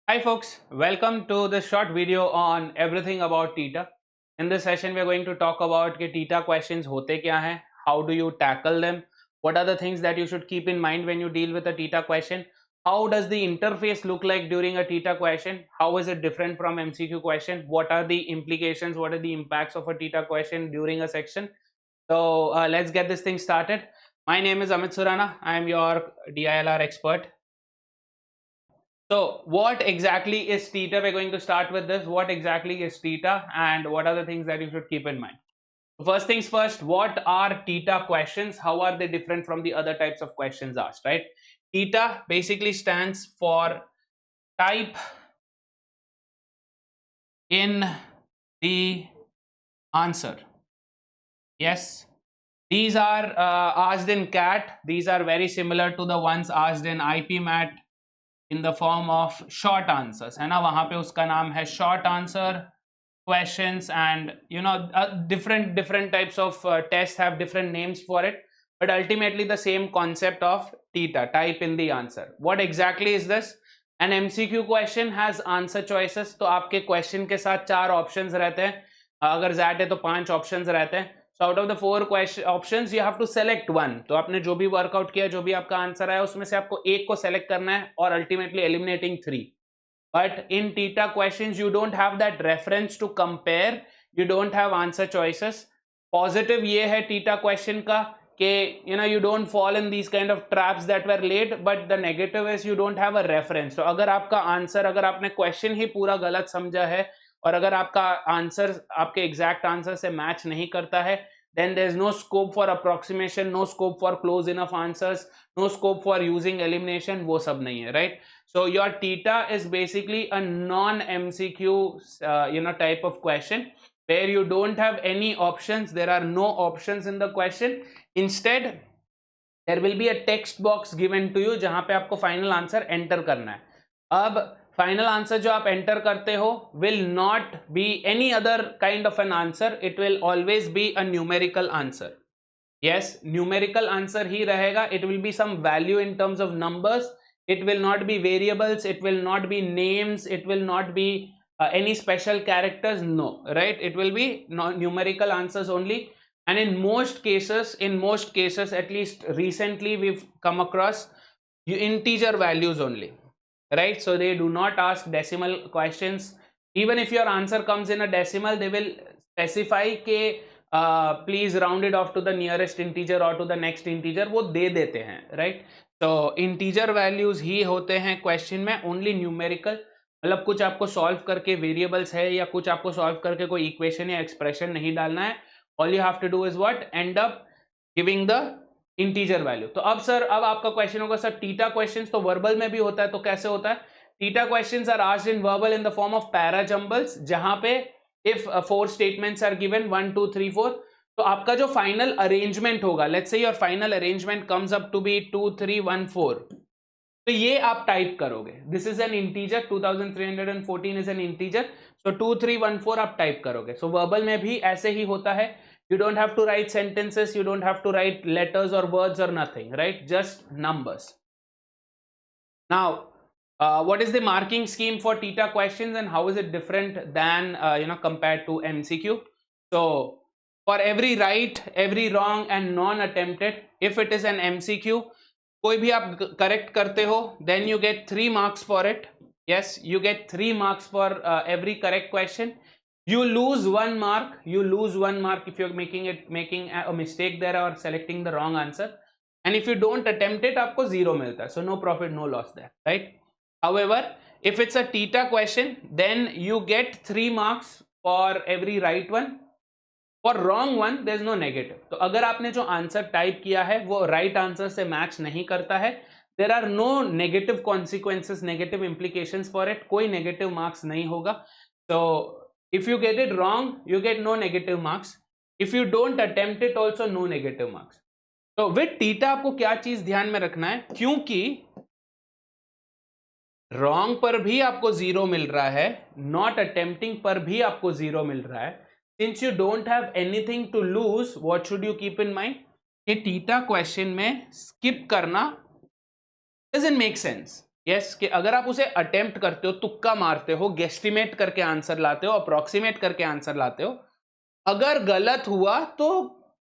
Hi folks, welcome to this short video on everything about theta. In this session we are going to talk about कि theta questions होते क्या हैं, how do you tackle them, what are the things that you should keep in mind when you deal with a theta question, how does the interface look like during a theta question, how is it different from MCQ question, what are the implications, what are the impacts of a theta question during a section. So let's get this thing started. My name is Amit Surana, I am your DILR expert. So what exactly is theta? We're going to start with this. What exactly is theta and what are the things that you should keep in mind? First things first, what are theta questions? How are they different from the other types of questions asked, right? Theta basically stands for type in the answer. Yes, these are asked in CAT. These are very similar to the ones asked in IPMAT in the form of short answers, है ना. वहां पे उसका नाम है short answer questions, and different types of tests have different names for it, but ultimately the same concept of theta, type in the answer. What exactly is this? An MCQ question has answer choices. तो आपके question के साथ 4 options रहते हैं. अगर jet है तो 5 options रहते हैं. So out of the 4 question options you have to select one. तो आपने जो भी वर्कआउट किया, जो भी आपका आंसर आया, उसमें से आपको एक को सेलेक्ट करना है और ultimately eliminating 3. But in theta questions, you don't have that reference to compare. You don't have answer choices. Positive ये है theta question का कि you don't fall in these kind of traps that were laid. But the negative is you don't have a reference. तो अगर आपका answer, अगर आपने question ही पूरा गलत समझा है और अगर आपका आंसर आपके एग्जैक्ट आंसर से मैच नहीं करता है, then there is no scope for approximation, no scope for close enough answers, no scope for using elimination. वो सब नहीं है, right? So your theta is basically a non-MCQ type of question where you don't have any options. There are no options in the question. Instead, there will be a text box given to you जहां पे आपको final answer enter करना है. अब final answer जो आप enter करते हो will not be any other kind of an answer. It will always be a numerical answer. yes, numerical answer ही रहेगा. It will be some value in terms of numbers. it will not be variables, it will not be names, it will not be any special characters. No, right? It will be numerical answers only. And in most cases, at least recently we've come across integer values only, right? So they do not ask decimal questions. Even if your answer comes in a decimal, they will specify ke please round it off to the nearest integer or to the next integer. वो दे देते हैं, right? तो integer values ही होते हैं question में. Only numerical, मतलब कुछ आपको सॉल्व करके वेरिएबल्स है या कुछ आपको सॉल्व करके कोई इक्वेशन या एक्सप्रेशन नहीं डालना है. All you have to do is what? End up giving the integer value. तो अब सर, अब आपका क्वेश्चन होगा सर थीटा क्वेश्चंस तो वर्बल में भी होता है, तो कैसे होता है? TITA questions are asked in verbal in the form of parajumbles, जहां पे इफ 4 स्टेटमेंट्स आर गिवन 1 2 3 4, तो आपका जो फाइनल अरेंजमेंट होगा, let's say your final arrangement comes up to be 2 3 1 4, तो ये आप टाइप करोगे. This is an integer, 2314 is an integer. So 2 3 1 4 आप टाइप करोगे. सो वर्बल में भी ऐसे ही होता है. You don't have to write sentences, you don't have to write letters or words or nothing, right? Just numbers. Now, what is the marking scheme for theta questions and how is it different than compared to MCQ? So for every right, every wrong and non-attempted, if it is an MCQ, कोई भी आप correct करते हो, then you get 3 marks for it. Yes, you get 3 marks for every correct question. You lose 1 mark if you're making a mistake there or selecting the wrong answer. And if you don't attempt it, आपको 0 मिलता है. So no profit, no loss there, right? However, if it's a theta question, then you get 3 marks for every right one. For wrong one, there's no negative. तो अगर आपने जो answer type किया है वो राइट आंसर से match नहीं करता है, there are no negative consequences, negative implications for it. कोई negative marks नहीं होगा. So if you get it wrong, you get no negative marks. If you don't attempt it, also no negative marks. तो with theta आपको क्या चीज ध्यान में रखना है, क्योंकि रॉन्ग पर भी आपको 0 मिल रहा है, नॉट अटेम्प्टिंग पर भी आपको 0 मिल रहा है. Since you don't have anything to lose, what should you keep in mind? कि थीटा क्वेश्चन में स्किप करना डजंट मेक सेंस. यस कि अगर आप उसे अटेम्प्ट करते हो, तुक्का मारते हो, गेस्टिमेट करके आंसर लाते हो, अप्रोक्सीमेट करके आंसर लाते हो, अगर गलत हुआ तो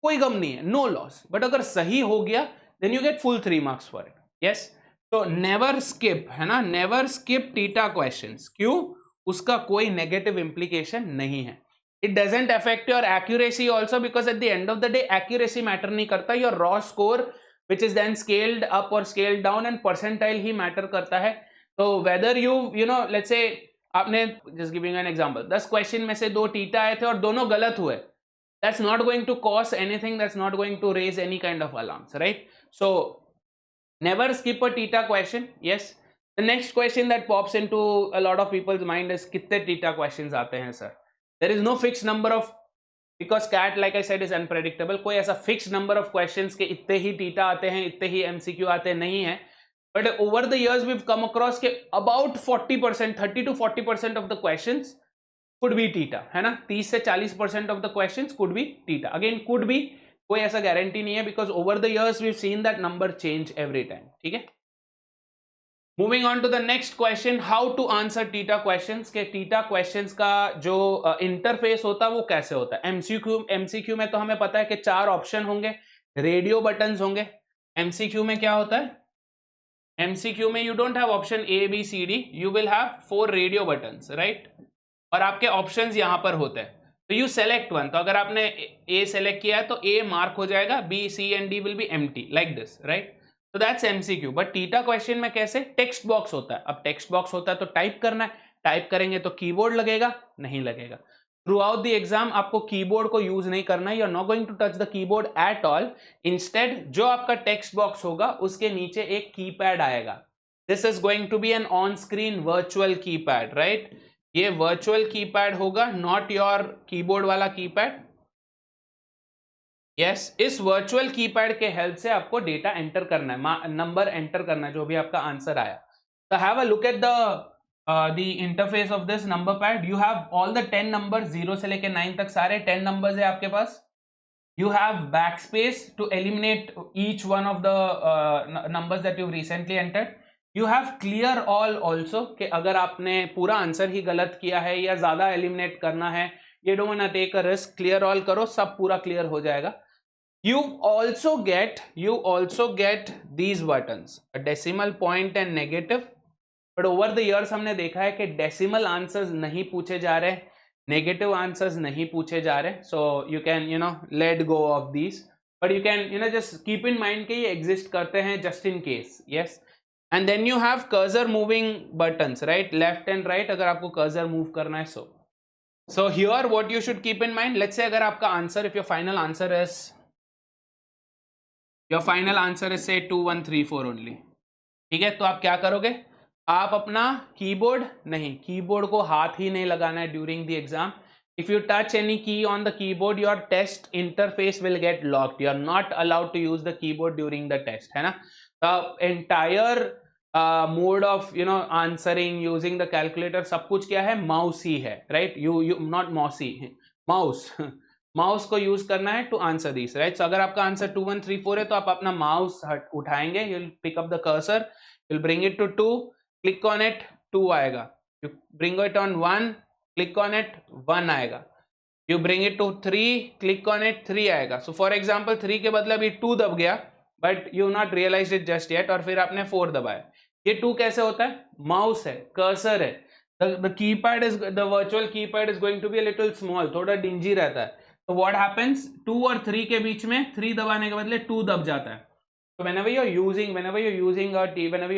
कोई गम नहीं है, नो लॉस, बट अगर सही हो गया then you get full 3 marks for it. Yes, तो नेवर स्किप, है ना, नेवर स्किप टीटा क्वेश्चंस। क्यों? उसका कोई नेगेटिव इंप्लीकेशन नहीं है। It doesn't affect your accuracy also, because at the end of the day accuracy matter नहीं करता, your raw score which is then scaled up or scaled down, and percentile he matter करता है। तो whether you know let's say आपने, just giving an example, 10 question में से 2 theta आए थे और दोनों गलत हुए, that's not going to cause anything, that's not going to raise any kind of alarms, right? So never skip a theta question. Yes, the next question that pops into a lot of people's mind is कितने theta questions आते हैं sir? There is no fixed number of, because CAT like I said is unpredictable, कोई ऐसा fixed number of questions के इतने ही theta आते हैं, इतने ही MCQ आते नहीं है, but over the years we've come across के about 40%, 30 to 40% of the questions could be theta, है ना, 30 से 40% of the questions could be theta. Again could be, कोई ऐसा गारंटी नहीं है, because over the years we've seen that number change every time. ठीक है, moving on to the next question, how to answer theta questions. के theta questions का जो interface होता है वो कैसे होता है। एमसीक्यू में तो हमें पता है कि 4 ऑप्शन होंगे, रेडियो बटन्स होंगे। एमसीक्यू में क्या होता है? एमसीक्यू में you don't have option A B C D, you will have 4 radio buttons, right, और आपके ऑप्शंस यहां पर होते हैं। तो यू सेलेक्ट वन, तो अगर आपने ए सेलेक्ट किया है तो ए मार्क हो जाएगा, B C and D will be empty like this, right. तो that's MCQ. But TITA question में कैसे? टेक्स्ट बॉक्स होता है। अब टेक्स्ट बॉक्स होता है तो टाइप करना है, टाइप करेंगे तो कीबोर्ड लगेगा? नहीं लगेगा। थ्रू आउट द एग्जाम आपको कीबोर्ड को यूज नहीं करना है, you are not going to touch the keyboard at all. Instead जो आपका टेक्स्ट बॉक्स होगा उसके नीचे एक कीपैड आएगा, this is going to be an on screen virtual keypad, right. ये वर्चुअल कीपैड होगा, नॉट योर कीबोर्ड वाला कीपैड। यस, इस वर्चुअल कीपैड के हेल्प से आपको डेटा एंटर करना है, नंबर एंटर करना है, जो भी आपका आंसर आया। तो have a look at the interface of this number pad. You have all the 10 numbers, 0 से लेके 9 तक सारे 10 नंबर्स है आपके पास। You have backspace to eliminate each one of the numbers that you recently entered. You have clear all also, कि अगर आपने पूरा आंसर ही गलत किया है या ज्यादा एलिमिनेट करना है, ये don't want to take a risk, clear all करो, सब पूरा क्लियर हो जाएगा। You also get these buttons, a decimal point and negative, but over the years हमने देखा है कि decimal answers नहीं पूछे जा रहे, negative answers नहीं पूछे जा रहे, so you can let go of these, but you can just keep in mind कि ये exist करते हैं just in case. Yes, and then you have cursor moving buttons, right, left and right, अगर आपको cursor move करना है so here what you should keep in mind, let's say अगर आपका answer, if your final answer is say 2134 only, ठीक है, तो आप क्या करोगे? आप अपना कीबोर्ड को हाथ ही नहीं लगाना है during the exam. If you touch any key on the keyboard, your test interface will get locked, you are not allowed to use the keyboard during the test, है ना। The entire mode of answering using the calculator, सब कुछ क्या है? Mouse ही है, right. You not mousy, mouse को use करना है to answer this, right. So अगर आपका आंसर 2134 है तो आप अपना माउस उठाएंगे, you will pick up the cursor, you will bring it to 2, click on it, 2 आएगा। You bring it on 1, click on it, 1 आएगा। You bring it to 3, click on it, 3 आएगा। सो फॉर एग्जाम्पल 3 के बदले अभी 2 दब गया, but you not realise it just yet, और फिर आपने 4 दबाया। ये 2 कैसे होता है? माउस है, कर्सर है, the keypad is, the virtual keypad is going to be a little small, थोड़ा डिंजी रहता है। तो व्हाट हैपेंस, 2 और 3 के बीच में 3 दबाने के बदले 2 दब जाता है। So whenever you're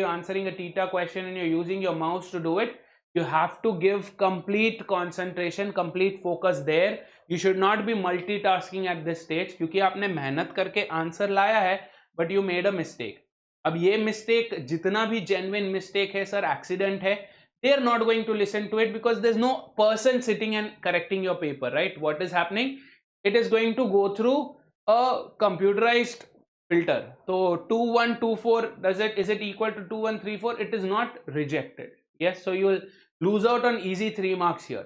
answering a theta question and you're using your mouse to do it, you have to give complete concentration, complete focus there. You should not be multitasking at this stage, क्योंकि आपने मेहनत करके answer लाया है, but you made a mistake. अब ये mistake जितना भी genuine mistake है सर, एक्सीडेंट है, they are not going to listen to it because there's no person sitting and correcting your paper, right? What is happening? It is going to go through a computerized filter. So 2124, is it equal to 2134? It is not rejected. Yes, so you will lose out on easy 3 marks here.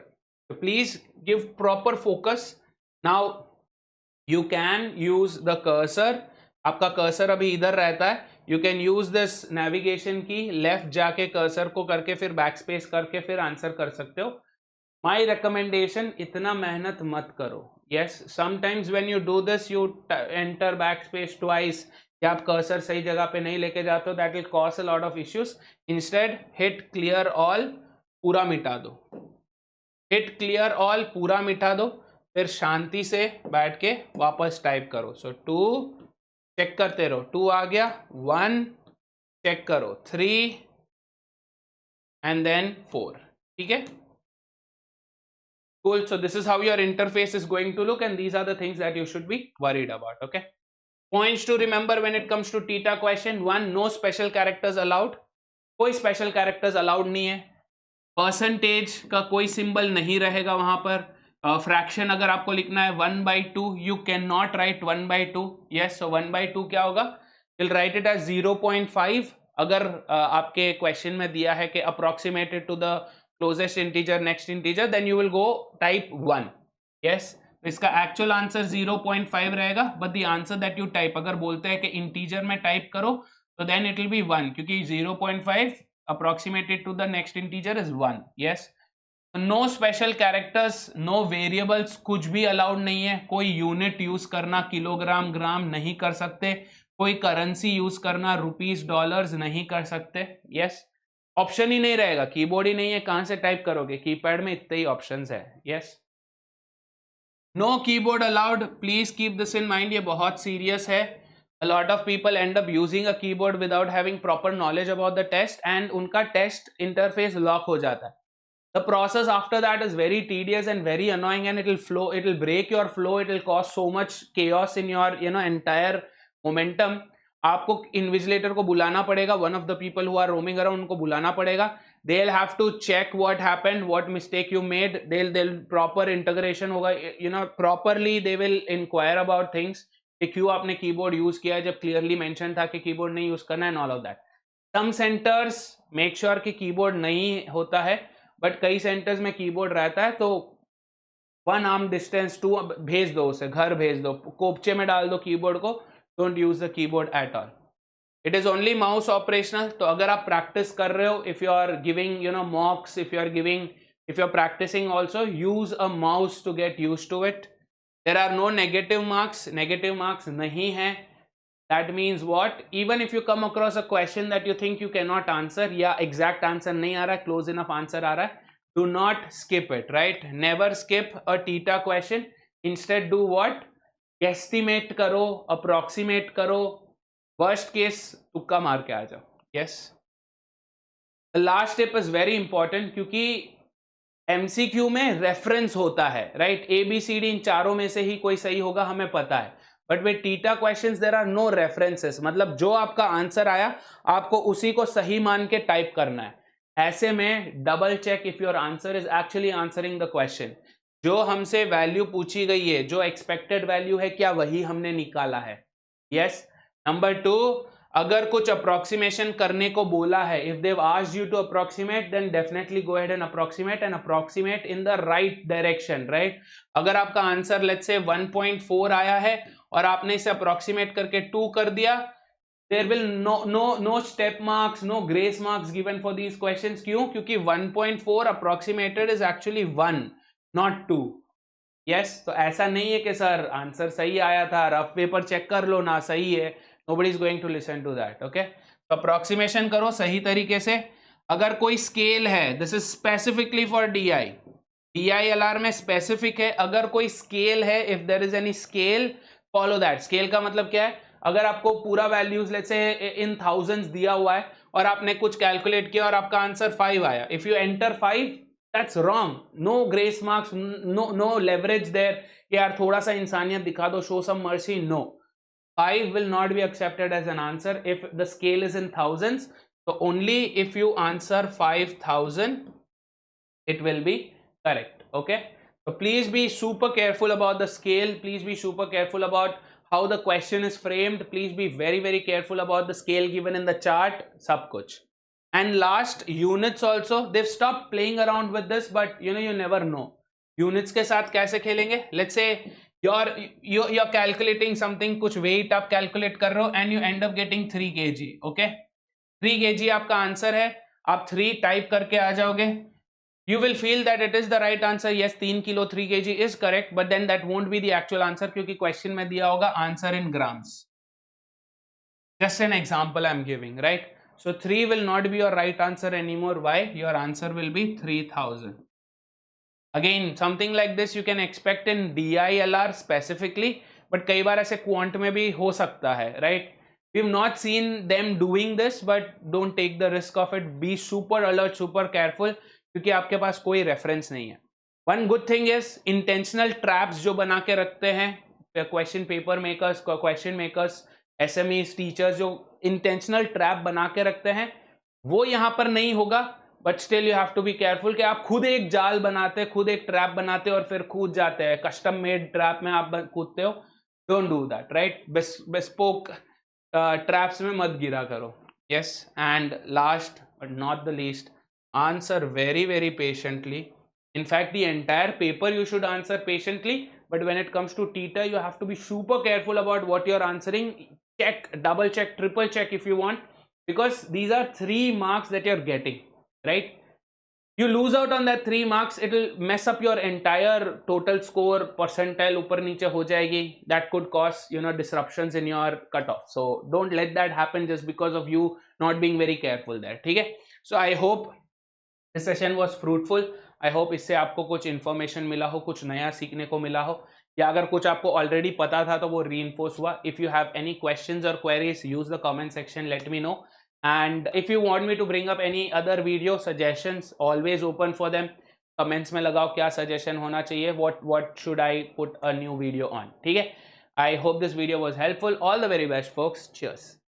So please give proper focus. Now you can use the cursor. आपका cursor अभी इधर रहता है, you can use this navigation की, left जाके cursor को करके फिर बैक स्पेस करके फिर आंसर कर सकते हो. माई रिकमेंडेशन, इतना मेहनत मत करो. Yes, sometimes when you do this you enter back space twice, या आप कर्सर सही जगह पे नहीं लेके जाते हो, that will cause a lot of issues. Instead hit clear all, पूरा मिटा दो. हिट क्लियर ऑल, पूरा मिटा दो, फिर शांति से बैठ के वापस टाइप करो. सो 2 चेक करते रहो, 2 आ गया, 1 चेक करो, 3 एंड देन 4. ठीक है, cool. So this is how your interface is going to look, and these are the things that you should be worried about. Okay, points to remember when it comes to theta question. 1, no special characters allowed. कोई special characters allowed नहीं है. Percentage का कोई symbol नहीं रहेगा वहां पर. Fraction अगर आपको लिखना है 1/2, you can not write 1/2. Yes, so 1/2 क्या होगा, विल राइट इट एज 0.5. अगर आपके क्वेश्चन में दिया है कि approximated to the closest integer next integer, then you will go type 1. Yes, इसका एक्चुअल आंसर 0.5 रहेगा, but the answer that you type, अगर बोलते हैं कि इंटीजर में टाइप करो तो देन इट विल बी 1, क्योंकि 0.5 approximated to the next integer is 1. yes, no special characters, no variables, कुछ भी अलाउड नहीं है. कोई यूनिट यूज करना किलोग्राम ग्राम नहीं कर सकते. कोई करेंसी यूज करना रुपीस डॉलर्स नहीं कर सकते. यस, ऑप्शन ही नहीं रहेगा, कीबोर्ड ही नहीं है, कहां से टाइप करोगे, कीपैड में इतने ही ऑप्शंस है. Yes, no keyboard allowed, please keep this in mind, ये बहुत सीरियस है. A lot of people end up using a keyboard without having proper knowledge about the test, and उनका test interface lock हो जाता है. The process after that is very tedious and very annoying, and it will break your flow. It will cause so much chaos in your entire momentum. आपको invigilator को बुलाना पड़ेगा, one of the people who are roaming around उनको बुलाना पड़ेगा. They'll have to check what happened, what mistake you made. They'll proper integration होगा, properly they will inquire about things. क्यों आपने कीबोर्ड यूज किया जब क्लियरली मेंशन था कि कीबोर्ड नहीं यूज करना, and all of that. Some centres make sure कि कीबोर्ड नहीं होता है, बट कई सेंटर्स में कीबोर्ड रहता है, तो 1 arm distance 2 भेज दो, उसे घर भेज दो, कोपचे में डाल दो कीबोर्ड को. Don't use the keyboard at all. It is only mouse operational. तो अगर आप प्रैक्टिस कर रहे हो, if you are giving mocks, if you are practising also, use a mouse to get used to it. There are no negative marks. Negative marks नहीं है. That means what? Even if you come across a question that you think you cannot answer, या exact answer नहीं आ रहा है, close enough answer आ रहा है, do not skip it, right? Never skip a theta question. Instead do what? Estimate करो, approximate करो, worst case तुक्का मार के आ जाओ. Yes. The last step is very important, क्योंकि MCQ में रेफरेंस होता है, राइट? ABCD इन चारों में से ही कोई सही होगा, हमें पता है. But with theta questions there are no references, मतलब जो आपका आंसर आया आपको उसी को सही मान के टाइप करना है. ऐसे में double check if your answer is actually answering the question. जो हमसे वैल्यू पूछी गई है, जो एक्सपेक्टेड वैल्यू है, क्या वही हमने निकाला है? यस. नंबर 2, अगर कुछ अप्रोक्सीमेशन करने को बोला है, if they asked you to approximate, then definitely go ahead and approximate in the right direction, right? अगर आपका आंसर लेट्स से 1.4 आया है और आपने इसे अप्रोक्सीमेट करके 2 कर दिया, there will no step marks, no grace marks given for these questions. क्यों? क्योंकि 1.4 approximated is actually 1 not 2. Yes, तो ऐसा नहीं है कि सर आंसर सही आया था, रफ पेपर चेक कर लो ना, सही है. Nobody is going to listen to that. Okay, तो अप्रोक्सीमेशन करो सही तरीके से. अगर कोई स्केल है, this is specifically for DILR में स्पेसिफिक है. अगर कोई स्केल है, if there is any scale, follow that. Scale का मतलब क्या है? अगर आपको पूरा values let's say in thousands दिया हुआ है और आपने कुछ कैलकुलेट किया और आपका आंसर 5 आया, if you enter 5, that's wrong. No grace marks, no leverage there. यार थोड़ा सा इंसानियत दिखा दो, show some mercy. No, 5 will not be accepted as an answer if the scale is in thousands. So only if you answer 5,000 it will be correct. Okay, so please be super careful about the scale. Please be super careful about how the question is framed. Please be very careful about the scale given in the chart. Sab kuch. And last, units also, they've stopped playing around with this, but you never know. Units के साथ कैसे खेलेंगे? Let's say you're calculating something, कुछ weight आप calculate कर रहे हो and you end up getting 3 kg. okay, 3 kg आपका आंसर है, आप 3 टाइप करके आ जाओगे. You will feel that it is the right answer. Yes, 3 kilo 3 kg is correct, but then that won't be the actual answer क्योंकि question में दिया होगा answer in grams. Just an example I'm giving, right? So 3 will not be your right answer anymore. Why? Your answer will be 3000. Again, something like this you can expect in DILR specifically, but कई बार ऐसे quant में भी हो सकता है, right? We've not seen them doing this, but don't take the risk of it. Be super alert, super careful, क्योंकि आपके पास कोई reference नहीं है. One good thing is intentional traps जो बना के रखते हैं question paper makers, question makers, SMEs, teachers जो intentional trap बना के रखते हैं, वो यहाँ पर नहीं होगा. But still you have to be careful कि आप खुद एक जाल बनाते, खुद एक ट्रैप बनाते और फिर कूद जाते हैं. कस्टम मेड ट्रैप में आप कूदते हो. Don't do that, right? Bespoke traps में मत गिरा करो. Yes, and last but not the least, answer very very patiently. In fact, the entire paper you should answer patiently, but when it comes to TETA, you have to be super careful about what you're answering. Check, double check, triple check if you want, because these are 3 marks that you're getting, right? You lose out on that 3 marks, it will mess up your entire total score. Percentile ऊपर नीचे हो जाएगी. That could cause, disruptions in your cutoff. So don't let that happen just because of you not being very careful there. ठीक है? So I hope this session was fruitful. I hope इससे आपको कुछ information मिला हो, कुछ नया सीखने को मिला हो, या अगर कुछ आपको already पता था तो वो reinforce हुआ. If you have any questions or queries, use the comment section, let me know. And if you want me to bring up any other video suggestions, always open for them. Comments में लगाओ क्या suggestion होना चाहिए, what should I put a new video on. ठीक है? I hope this video was helpful. All the very best, folks. Cheers.